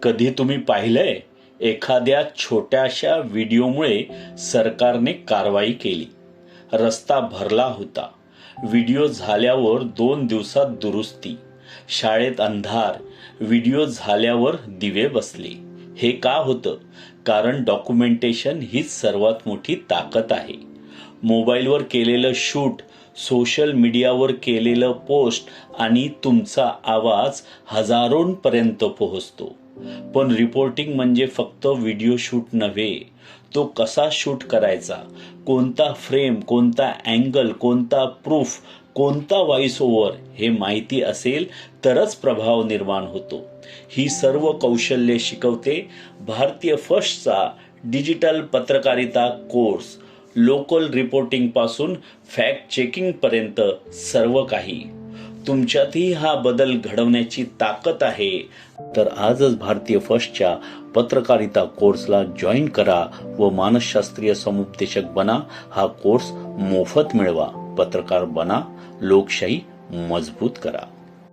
कधी तुम्ही पाहिलंय एखाद्या छोट्याशा व्हिडिओमुळे सरकारने कारवाई केली, रस्ता भरला होता, व्हिडिओ झाल्यावर 2 दिवसात दुरुस्ती, शाळेत अंधार, व्हिडिओ झाल्यावर दिवे बसले. हे का होतं? कारण डॉक्युमेंटेशन हीच सर्वात मोठी ताकद आहे. मोबाईलवर केलेलं शूट, सोशल मीडियावर केलेलं पोस्ट आणि तुमचा आवाज हजारोंपर्यंत पोहोचतो. पण रिपोर्टिंग म्हणजे फक्त व्हिडिओ शूट नव्हे. तो कसा शूट करायचा, कोणता फ्रेम, कोणता अँगल, कोणता प्रूफ, कोणता व्हॉइस ओव्हर हे माहिती असेल तरच प्रभाव निर्माण होतो. ही सर्व कौशल्ये शिकवते भारतीय फर्स्टचा डिजिटल पत्रकारिता कोर्स. लोकल रिपोर्टिंग पासून फॅक्ट चेकिंग पर्यंत सर्व काही. तुमच्यातही हा बदल घडवण्याची ताकद आहे तर आजच भारतीय फर्स्टच्या पत्रकारिता कोर्सला जॉईन करा व मानसशास्त्रीय समुपदेशक बना. हा कोर्स मोफत मिळवा. पत्रकार बना, लोकशाही मजबूत करा.